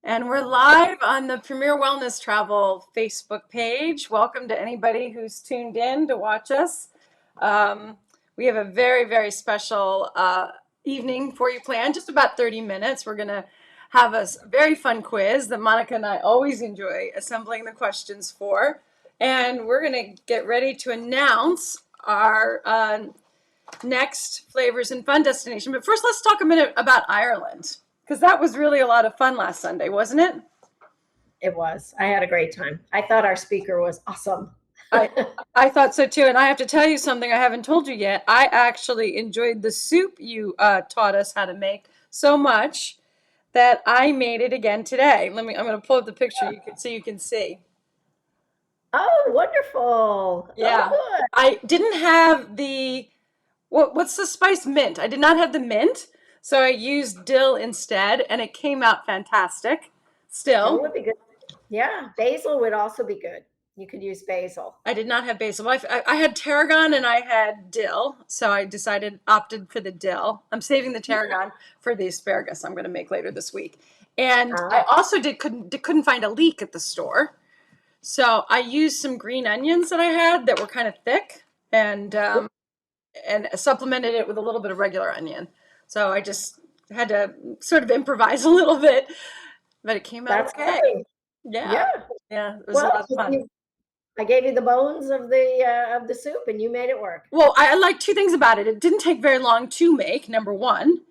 And we're live on the Premier Wellness Travel Facebook page. Welcome to anybody who's tuned in to watch us. Um, we have a very, very special evening for you planned, just about 30 minutes. We're going to have a very fun quiz that Monica and I always enjoy assembling the questions for. And we're going to get ready to announce our next Flavors and Fun destination. But first, let's talk a minute about Ireland. Because that was really a lot of fun last Sunday, wasn't it? It was. I had a great time. I thought our speaker was awesome. I thought so too. And I have to tell you something I haven't told you yet. I actually enjoyed the soup you taught us how to make so much that I made it again today. I'm going to pull up the picture so you can see. Oh, wonderful. Yeah. Oh, good. I didn't have what's the spice? Mint. I did not have the mint. So I used dill instead, and it came out fantastic. Dill Still, would be good. Yeah, basil would also be good. You could use basil. I did not have basil. I had tarragon and I had dill, so I opted for the dill. I'm saving the tarragon for the asparagus I'm going to make later this week. And I also couldn't find a leek at the store, so I used some green onions that I had that were kind of thick, and supplemented it with a little bit of regular onion. So I just had to sort of improvise a little bit, but it came out okay. Funny. Yeah, it was a lot of fun. I gave you the bones of the soup, and you made it work. Well, I like two things about it. It didn't take very long to make, number one,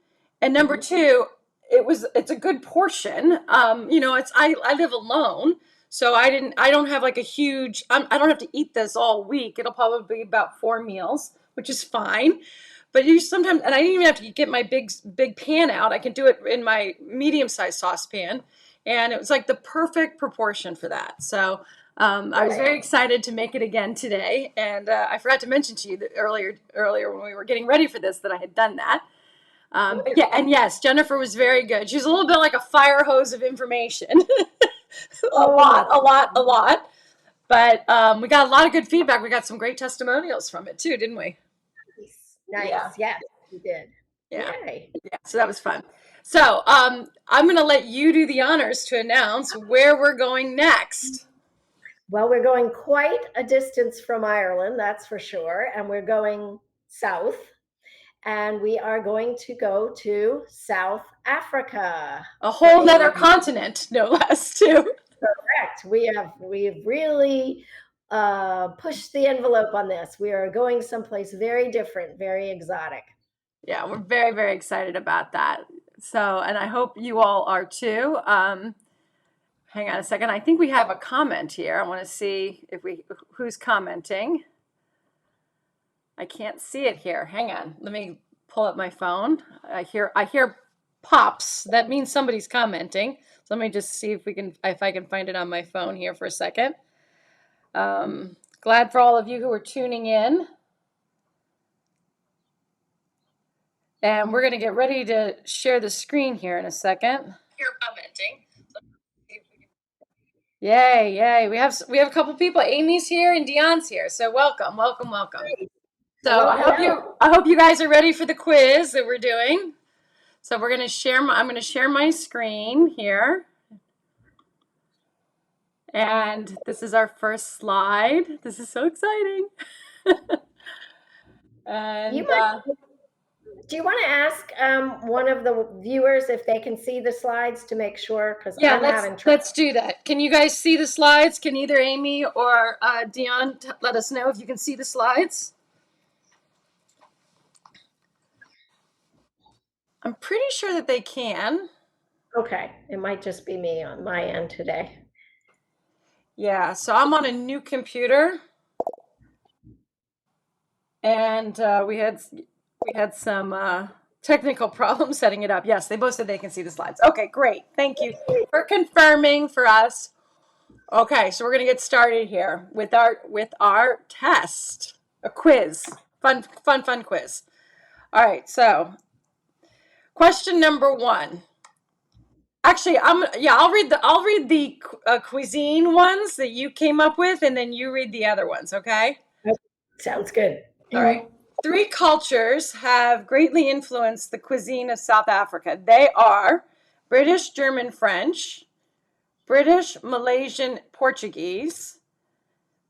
and number two, it's a good portion. I live alone, so I don't have like a huge. I don't have to eat this all week. It'll probably be about 4 meals, which is fine. But you sometimes, and I didn't even have to get my big pan out. I can do it in my medium-sized saucepan, and it was like the perfect proportion for that. So I was very excited to make it again today, and I forgot to mention to you that earlier when we were getting ready for this that I had done that. But yeah, and yes, Jennifer was very good. She was a little bit like a fire hose of information, a lot. But we got a lot of good feedback. We got some great testimonials from it too, didn't we? Nice. Yeah. Yes, we did. Yeah. Yeah. So that was fun. So I'm going to let you do the honors to announce where we're going next. Well, we're going quite a distance from Ireland, that's for sure. And we're going south. And we are going to go to South Africa. A whole other continent, no less, too. Correct. We have really pushed the envelope on this. We are going someplace very different, very exotic. Yeah, we're very, very excited about that. So, and I hope you all are too. Hang on a second. I think we have a comment here. I want to see who's commenting. I can't see it here. Hang on. Let me pull up my phone. I hear pops. That means somebody's commenting. So let me just see if I can find it on my phone here for a second. Glad for all of you who are tuning in. And we're going to get ready to share the screen here in a second. You're commenting. Yay. We have a couple people. Amy's here and Dion's here. So welcome. So I hope you guys are ready for the quiz that we're doing. So I'm going to share my screen here. And this is our first slide. This is so exciting. And do you want to ask one of the viewers if they can see the slides to make sure? Because let's do that. Can you guys see the slides? Can either Amy or Dion let us know if you can see the slides? I'm pretty sure that they can. Okay, it might just be me on my end today. Yeah, so I'm on a new computer, and we had some technical problems setting it up. Yes, they both said they can see the slides. Okay, great. Thank you for confirming for us. Okay, so we're gonna get started here with our test, a quiz, fun quiz. All right, so question number 1. Actually, I'll read the cuisine ones that you came up with, and then you read the other ones. Okay? Sounds good. All right. 3 cultures have greatly influenced the cuisine of South Africa. They are British, German, French, British, Malaysian, Portuguese,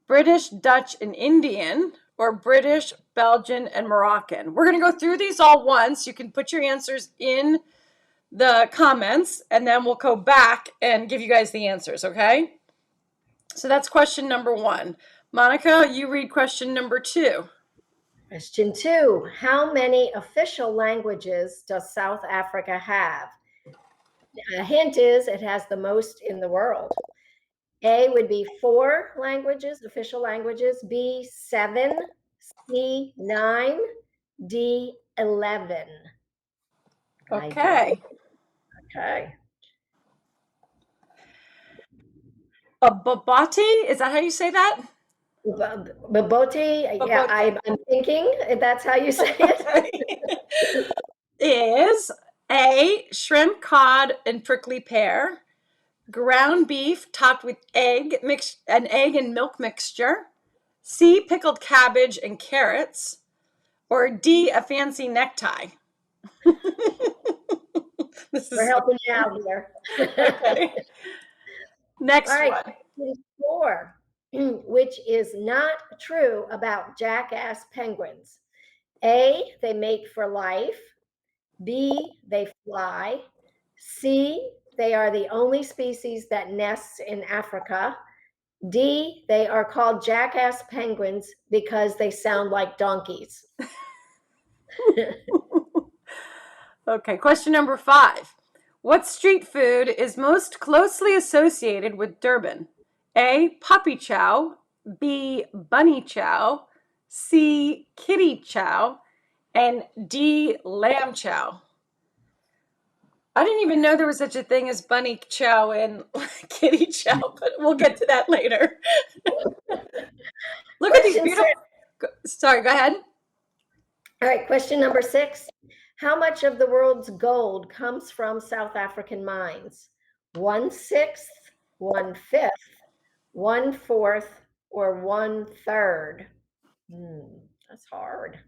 British, Dutch, and Indian, or British, Belgian, and Moroccan. We're going to go through these all once. You can put your answers in the comments, and then we'll go back and give you guys the answers, okay? So that's question number 1. Monica, you read question number 2. Question 2. How many official languages does South Africa have? A hint is it has the most in the world. A would be 4 languages, official languages. B, 7. C, 9. D, 11. Okay. Okay. A Babati, is that how you say that? Baboti, yeah, Baboti. I'm thinking if that's how you say it. Okay. Is A, shrimp, cod, and prickly pear, ground beef topped with an egg and milk mixture, C, pickled cabbage and carrots, or D, a fancy necktie? This We're is helping you out here. okay. All Next right, one. question 4, which is not true about jackass penguins. A, they mate for life. B, they fly. C, they are the only species that nests in Africa. D, they are called jackass penguins because they sound like donkeys. Okay, question number 5. What street food is most closely associated with Durban? A, puppy chow, B, bunny chow, C, kitty chow, and D, lamb chow. I didn't even know there was such a thing as bunny chow and kitty chow, but we'll get to that later. Look at these Question beautiful. 6. Sorry, go ahead. All right, question number 6. How much of the world's gold comes from South African mines? 1/6, 1/5, 1/4, or 1/3? That's hard.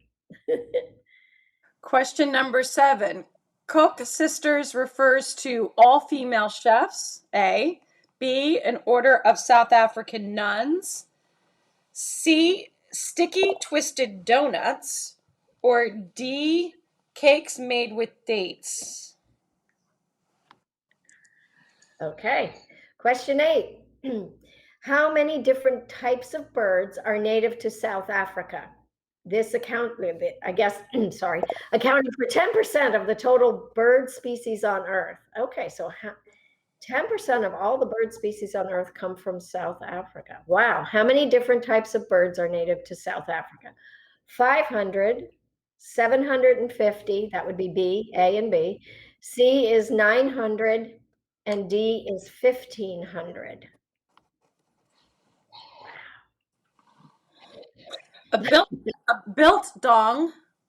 Question number 7. Cook Sisters refers to all female chefs. A. B. An order of South African nuns. C. Sticky twisted donuts. Or D. Cakes made with dates. Okay, question 8. How many different types of birds are native to South Africa? This accounting for 10% of the total bird species on Earth. Okay, so 10% of all the bird species on Earth come from South Africa. Wow, how many different types of birds are native to South Africa? 500, 750, that would be B, A and B. C is 900, and D is 1,500.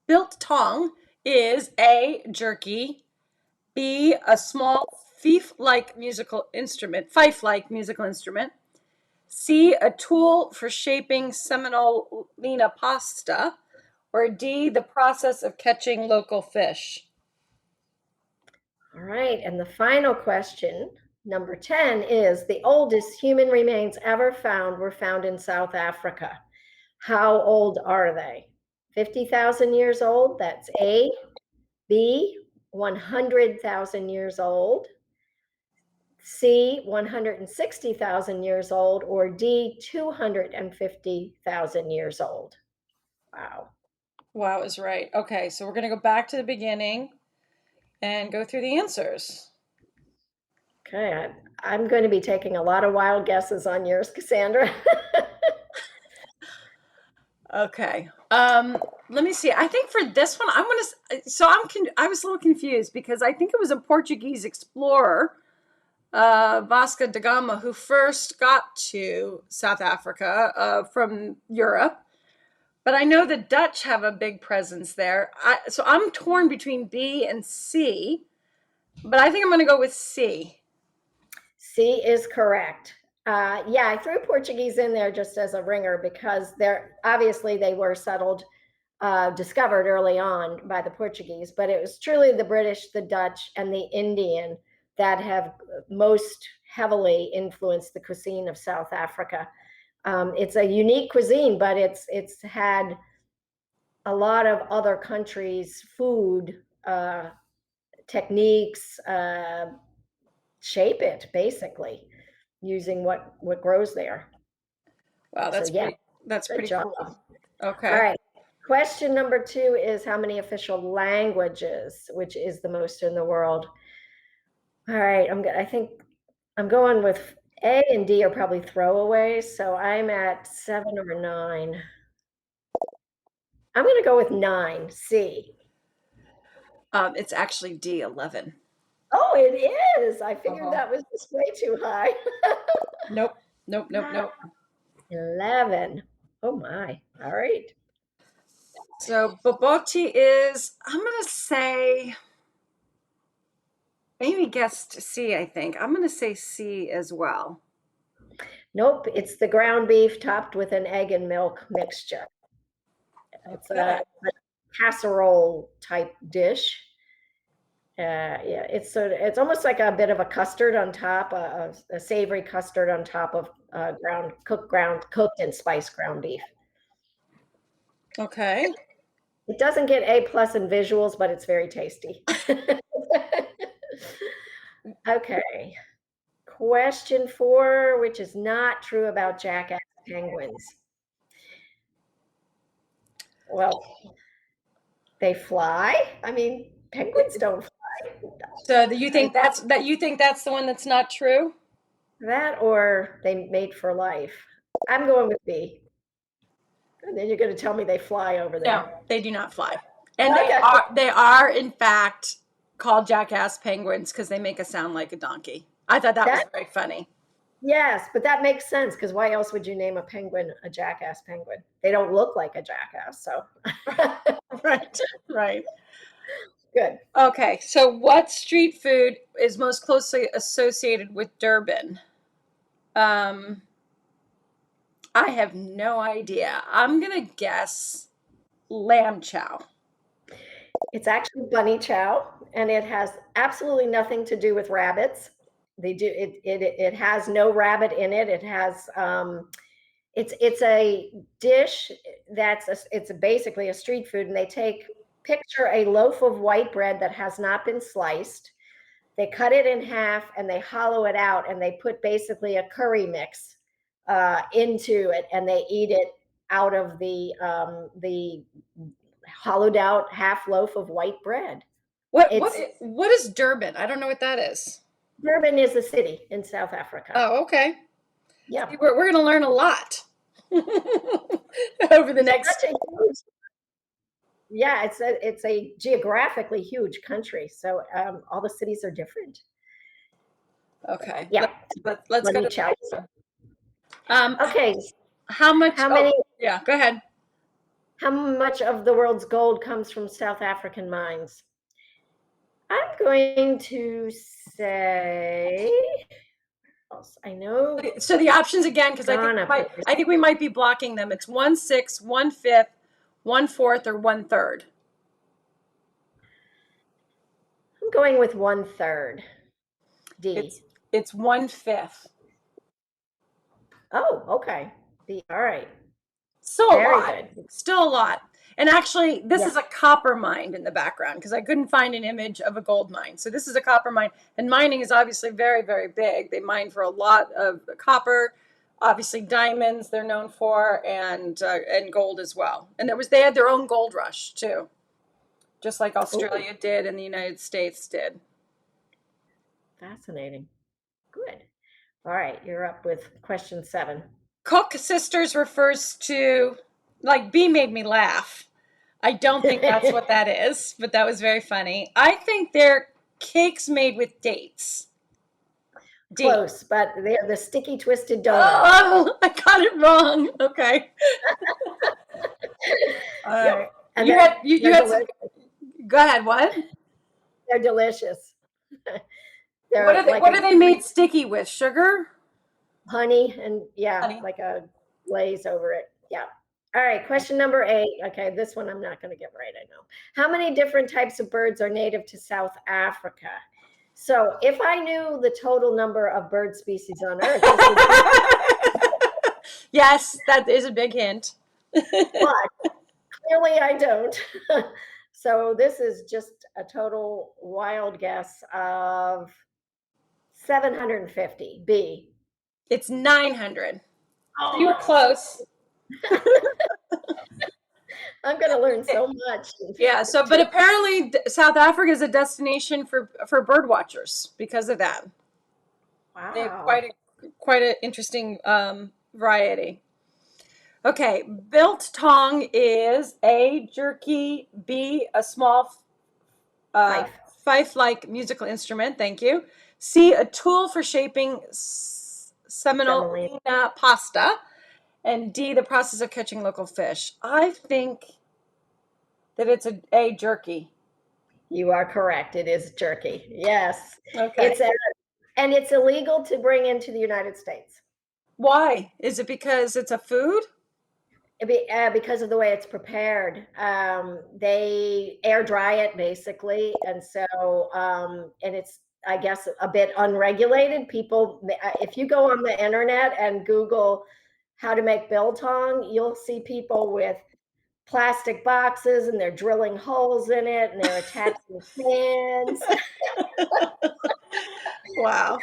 Biltong is A. Jerky, B. A small fife-like musical instrument, C. A tool for shaping semolina pasta, or D. The process of catching local fish. All right, and the final question, number 10, is the oldest human remains ever found were found in South Africa. How old are they? 50,000 years old, that's A. B, 100,000 years old. C, 160,000 years old, or D, 250,000 years old. Wow. Wow is right. Okay, so we're going to go back to the beginning and go through the answers. Okay, I'm going to be taking a lot of wild guesses on yours, Cassandra. Okay. Let me see. I think for this one, I was a little confused because I think it was a Portuguese explorer, Vasco da Gama, who first got to South Africa from Europe. But I know the Dutch have a big presence there. So I'm torn between B and C, but I think I'm going to go with C. C is correct. Yeah, I threw Portuguese in there just as a ringer because they were settled, discovered early on by the Portuguese, but it was truly the British, the Dutch, and the Indian that have most heavily influenced the cuisine of South Africa. It's a unique cuisine, but it's had a lot of other countries' food techniques shape it, basically using what grows there. Wow, So yeah, that's good pretty job. cool. All Okay. right. Question number 2 is how many official languages, which is the most in the world? All right, I think I'm going with A and D are probably throwaways, so I'm at 7 or 9. I'm going to go with 9, C. It's actually D, 11. Oh, it is. I figured Uh-huh. that was just way too high. Nope. Nope. Nope. Nope. 11. Oh my. All right. So Boboti is, I'm gonna say, maybe guessed C, I think. I'm gonna say C as well. Nope, it's the ground beef topped with an egg and milk mixture. It's Okay. a casserole type dish. Yeah, it's almost like a bit of a custard on top, a savory custard on top of cooked and spiced ground beef. Okay. It doesn't get A plus in visuals, but it's very tasty. Okay. Question 4, which is not true about jackass penguins. Well, they fly. I mean, penguins don't fly. So do you I, think that's the one that's not true? that or they mate for life. I'm going with B. And then you're going to tell me they fly over No, there. they do not fly. And Okay. they are in fact called jackass penguins because they make a sound like a donkey. I thought that was That very funny. yes, but that makes sense because why else would you name a penguin a jackass penguin? They don't look like a jackass, so Right. Right. good. Okay. So what street food is most closely associated with Durbin? Um, I have no idea. I'm gonna guess lamb chow. It's actually bunny chow, and it has absolutely nothing to do with rabbits. It has no rabbit in it. It has it's a dish it's basically a street food, and they picture a loaf of white bread that has not been sliced. They cut it in half and they hollow it out, and they put basically a curry mix into it, and they eat it out of the hollowed out half loaf of white bread. It's What is Durbin? I don't know what that is. Durban is a city in South Africa. Oh, okay. Yeah, We're gonna learn a lot over the next. such a huge. Yeah, it's a geographically huge country, so all the cities are different. Okay. Yeah, Let's let go me to the check. next one. Um, Okay, how much? how Oh, many? yeah. Go ahead. How much of the world's gold comes from South African mines? I'm going to say. I know So the options again, because Ghana. I think we might be blocking them. It's 1/6, 1/5, 1/4, or 1/3. I'm going with 1/3. D. It's 1/5. Oh, okay. D. All right. Still a Very lot. good. Still a lot. And actually, this Yeah. is a copper mine in the background because I couldn't find an image of a gold mine. So this is a copper mine, and mining is obviously very, very big. They mine for a lot of copper, obviously diamonds they're known for, and gold as well. And they had their own gold rush too, just like Oh, Australia did and the United States did. fascinating. Good. All right. You're up with question 7. Cook sisters refers to, like, B made me laugh. I don't think that's what that is, but that was very funny. I think they're cakes made with dates. D. Close, but they're the sticky twisted donuts. Oh, I got it wrong. Okay. All Yep. right. And You they're had some. delicious. Go ahead. What? They're delicious. They're like What a are they made sticky with? Sugar? honey and yeah, Honey. like a glaze over it. Yeah. All right, question number 8. Okay, this one I'm not going to get right, I know. How many different types of birds are native to South Africa? So if I knew the total number of bird species on Earth, this would be, Yes, that is a big hint. but clearly I don't. So this is just a total wild guess of 750. B. It's 900. So you were Oh, close. I'm going to learn so much. Yeah, so but apparently South Africa is a destination for bird watchers because of that. They have Wow. quite an interesting variety. Okay, biltong is A, jerky, B, a small uh, Fife. fife-like musical instrument, thank you. C, a tool for shaping Semolina. semolina pasta. And D, the process of catching local fish. I think that it's a jerky. You are correct. It is jerky. Yes. Okay. It's a, and it's illegal to bring into the United States. Why? Is it because it's a food? Because of the way it's prepared. They air dry it basically, and so and it's, I guess, a bit unregulated. People, if you go on the internet and Google how to make biltong, you'll see people with plastic boxes and they're drilling holes in it and they're attaching fans. Wow. So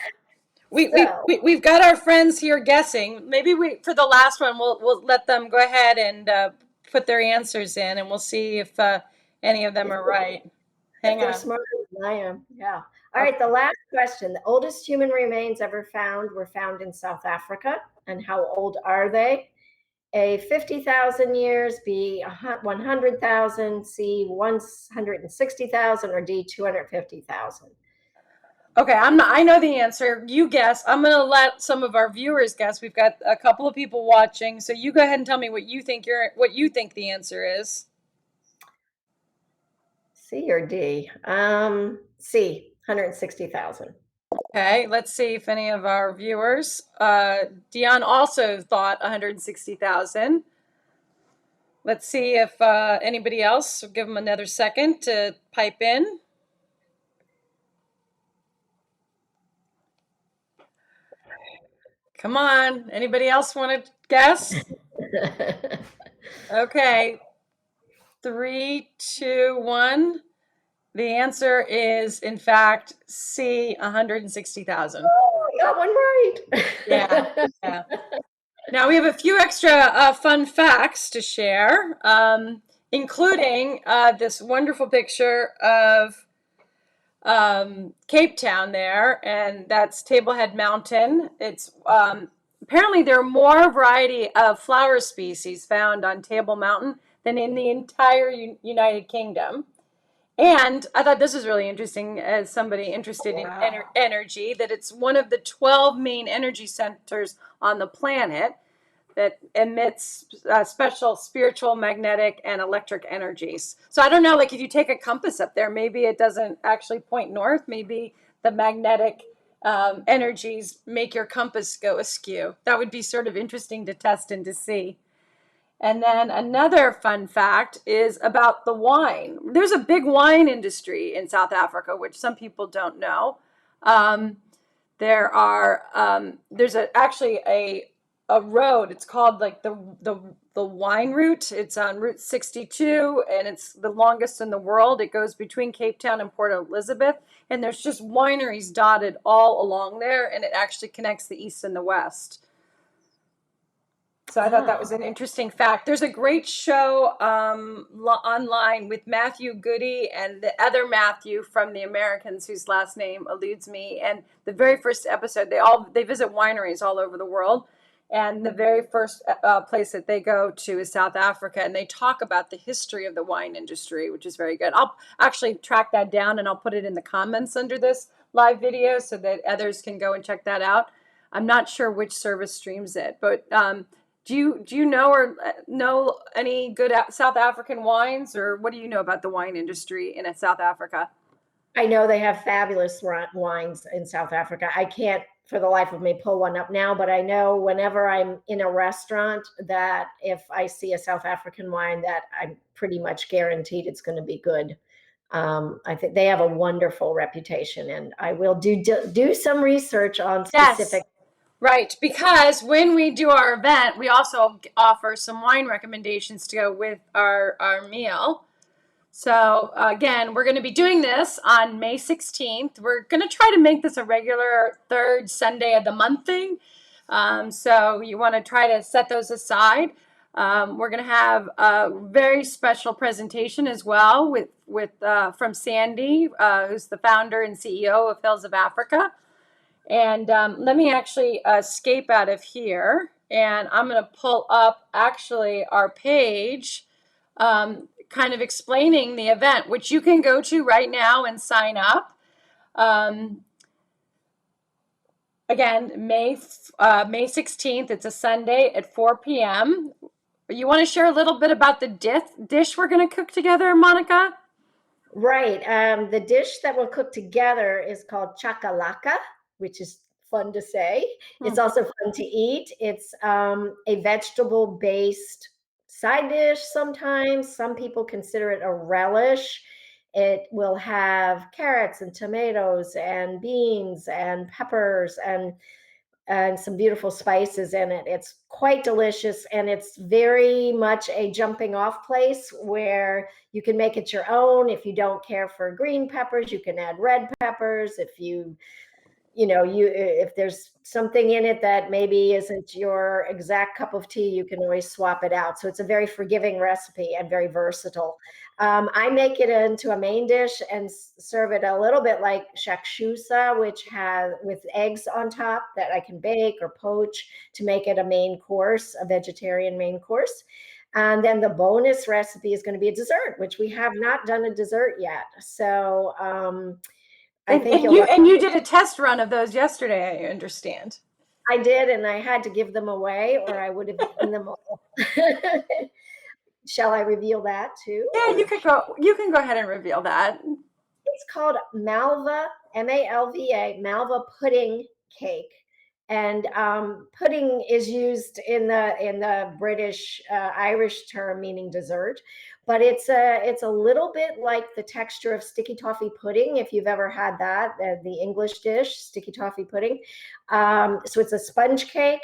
We've got our friends here guessing. Maybe we for the last one we'll let them go ahead and put their answers in, and we'll see if any of them if, are right. if Hang they're on. smarter than I am, yeah. All right, the Okay. last question. The oldest human remains ever found were found in South Africa. And how old are they? A, 50,000 years, B, 100,000, C, 160,000, or D, 250,000. Okay, I'm not. I know the answer. You guess. I'm gonna let some of our viewers guess. We've got a couple of people watching, so you go ahead and tell me what you think the answer is. C or D? C, 160,000. Okay, let's see if any of our viewers. Dion also thought 160,000. Let's see if anybody else. We'll give them another second to pipe in. Come on, anybody else want to guess? Okay, 3, 2, 1. The answer is, in fact, C, 160,000. Oh, I got one Yeah, right. yeah. Now we have a few extra fun facts to share, including this wonderful picture of Cape Town there, and that's Tablehead Mountain. It's apparently there are more variety of flower species found on Table Mountain than in the entire United Kingdom. And I thought this was really interesting as somebody interested in Wow. energy, that it's one of the 12 main energy centers on the planet that emits special spiritual, magnetic, and electric energies. So I don't know, like if you take a compass up there, maybe it doesn't actually point north. Maybe the magnetic energies make your compass go askew. That would be sort of interesting to test and to see. And then another fun fact is about the wine. There's a big wine industry in South Africa, which some people don't know. Um, there's actually a road. It's called like the wine route. It's on Route 62, and it's the longest in the world. It goes between Cape Town and Port Elizabeth, and there's just wineries dotted all along there, and it actually connects the east and the west. So I thought that was Oh, an interesting fact. There's a great show online with Matthew Goody and the other Matthew from The Americans, whose last name eludes me. And the very first episode, they visit wineries all over the world. And the very first place that they go to is South Africa, and they talk about the history of the wine industry, which is very good. I'll actually track that down and I'll put it in the comments under this live video so that others can go and check that out. I'm not sure which service streams it, but do you know or know any good South African wines, or what do you know about the wine industry in South Africa? I know they have fabulous wines in South Africa. I can't for the life of me pull one up now, but I know whenever I'm in a restaurant that if I see a South African wine, that I'm pretty much guaranteed it's going to be good. I think they have a wonderful reputation, and I will do some research on Yes. specific. Right, because when we do our event, we also offer some wine recommendations to go with our meal. So again, we're going to be doing this on May 16th. We're going to try to make this a regular third Sunday of the month thing. So you want to try to set those aside. We're going to have a very special presentation as well with from Sandy, who's the founder and CEO of Hills of Africa. And let me actually escape out of here, and I'm going to pull up actually our page, kind of explaining the event, which you can go to right now and sign up. Again, May 16th. It's a Sunday at 4 p.m. You want to share a little bit about the dish we're going to cook together, Monica? Right. The dish that we'll cook together is called chakalaka, which is fun to say. It's also fun to eat. It's a vegetable based side dish sometimes. Some people consider it a relish. It will have carrots and tomatoes and beans and peppers and some beautiful spices in it. It's quite delicious, and it's very much a jumping off place where you can make it your own. If you don't care for green peppers, you can add red peppers. If you if there's something in it that maybe isn't your exact cup of tea, you can always swap it out. So it's a very forgiving recipe and very versatile. I make it into a main dish and serve it a little bit like shakshusa, which has with eggs on top that I can bake or poach to make it a main course, a vegetarian main course. And then the bonus recipe is going to be a dessert, which we have not done a dessert yet. So I And, think and you'll you love. and you did a test run of those yesterday, I understand. I did, and I had to give them away, or I would have eaten them all. Shall I reveal that too? Yeah, Or you can go ahead and reveal that. it's called Malva, Malva, Malva pudding cake. And pudding is used in the British Irish term meaning dessert, but it's a little bit like the texture of sticky toffee pudding if you've ever had that, the English dish sticky toffee pudding. So it's a sponge cake,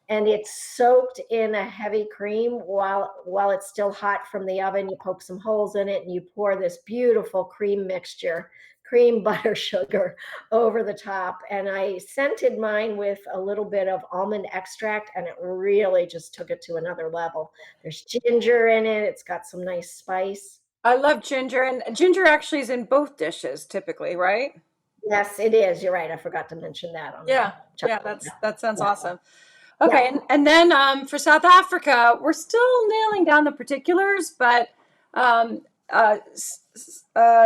and it's soaked in a heavy cream while it's still hot from the oven. You poke some holes in it and you pour this beautiful cream mixture, cream, butter, sugar over the top. And I scented mine with a little bit of almond extract, and it really just took it to another level. There's ginger in it. It's got some nice spice. I love ginger, and ginger actually is in both dishes typically, right? Yes, it is. You're right. I forgot to mention that on the Yeah, yeah, chocolate. that sounds Yeah. awesome. Yeah. Okay, and then for South Africa, we're still nailing down the particulars, but um,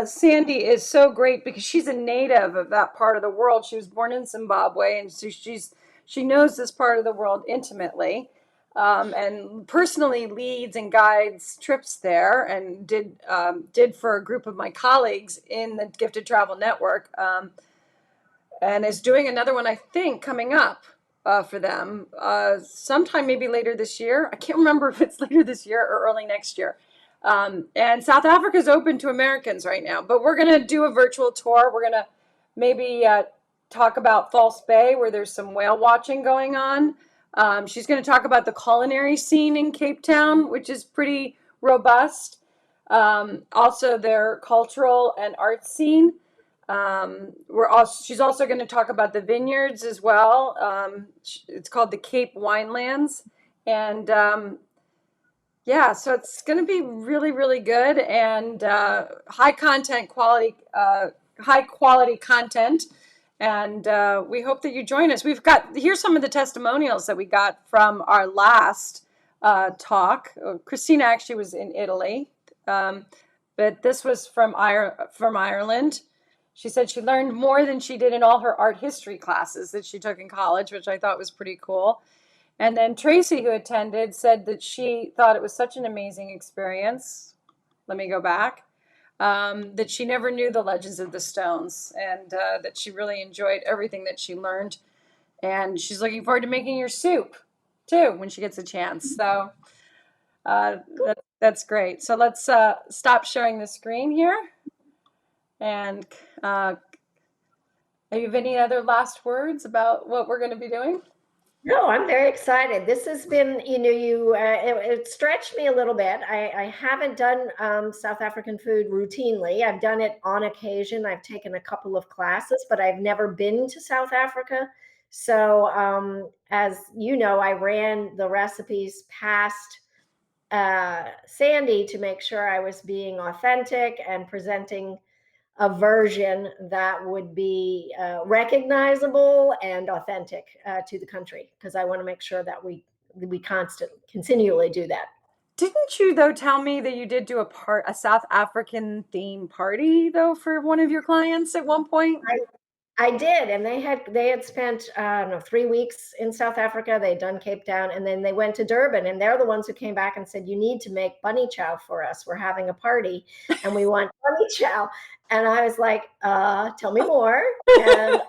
Sandy is so great because she's a native of that part of the world. She was born in Zimbabwe, and so she knows this part of the world intimately, and personally leads and guides trips there, and did for a group of my colleagues in the Gifted Travel Network. And is doing another one, I think, coming up for them sometime maybe later this year. I can't remember if it's later this year or early next year. And South Africa is open to Americans right now, but we're going to do a virtual tour. We're going to maybe talk about False Bay, where there's some whale watching going on. She's going to talk about the culinary scene in Cape Town, which is pretty robust. Also, their cultural and art scene. She's also going to talk about the vineyards as well. It's called the Cape Winelands, and yeah, so it's going to be really, really good and high quality content. And we hope that you join us. Here's some of the testimonials that we got from our last talk. Christina actually was in Italy, but this was from Ireland. She said she learned more than she did in all her art history classes that she took in college, which I thought was pretty cool. And then Tracy, who attended, said that she thought it was such an amazing experience. Let me go back. That she never knew the legends of the Stones, and that she really enjoyed everything that she learned. And she's looking forward to making your soup, too, when she gets a chance. So that's great. So let's stop sharing the screen here. And do you have any other last words about what we're going to be doing? No, I'm very excited. This has been, it stretched me a little bit. I haven't done South African food routinely. I've done it on occasion. I've taken a couple of classes, but I've never been to South Africa. So, as you know, I ran the recipes past Sandy to make sure I was being authentic and presenting a version that would be recognizable and authentic to the country, because I want to make sure that we continually do that. Didn't you though tell me that you did do a South African theme party though for one of your clients at one point? I, I did, and they had spent I don't know 3 weeks in South Africa. They'd done Cape Town, and then they went to Durban, and they're the ones who came back and said, "You need to make bunny chow for us. We're having a party, and we want bunny chow." And I was like, "Tell me more." And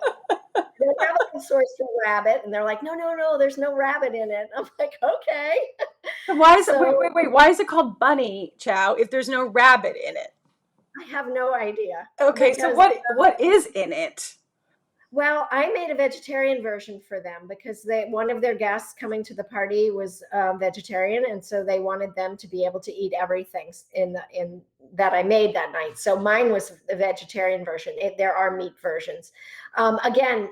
they have a source for rabbit, and they're like, "No, no, no, there's no rabbit in it." I'm like, "Okay." Why is it? Wait, So wait, wait. Why is it called bunny chow if there's no rabbit in it? I have no idea Okay, so because what is in it? well, I made a vegetarian version for them because one of their guests coming to the party was vegetarian, and so they wanted them to be able to eat everything in that I made that night. So mine was the vegetarian version. There are meat versions. Again,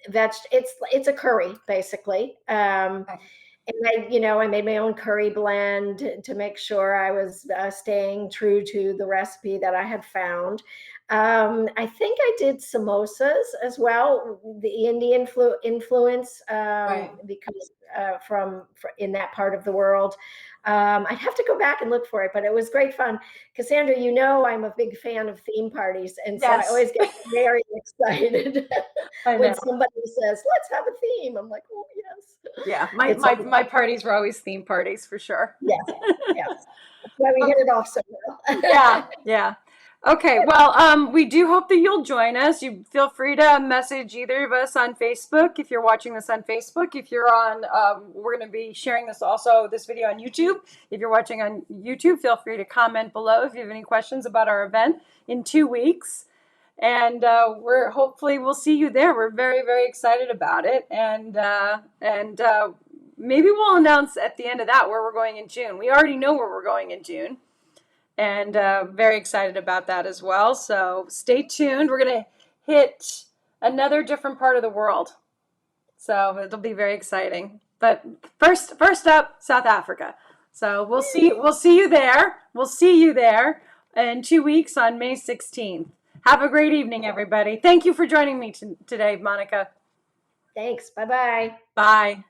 it's a curry basically. And I made my own curry blend to make sure I was staying true to the recipe that I had found. I think I did samosas as well, the Indian influence, Right. because in that part of the world. I'd have to go back and look for it, but it was great fun. Cassandra, I'm a big fan of theme parties, and so I Yes, always get very excited I when know. somebody says, "Let's have a theme." I'm like, "Oh yes." Yeah, my It's my always, my parties were always theme parties for sure. yes, yes. That's why we hit it off so Yeah, well. yeah. Okay, well, we do hope that you'll join us. You feel free to message either of us on Facebook if you're watching this on Facebook. If you're on, we're going to be sharing this video on YouTube. If you're watching on YouTube, feel free to comment below if you have any questions about our event in 2 weeks. And we'll see you there. We're very, very excited about it, and maybe we'll announce at the end of that where we're going in June. We already know where we're going in June, and very excited about that as well. So stay tuned. We're gonna hit another different part of the world, so it'll be very exciting. But first up, South Africa. So we'll see you there. We'll see you there in 2 weeks on May 16th. Have a great evening, everybody. Thank you for joining me today, Monica. Thanks. Bye bye. Bye.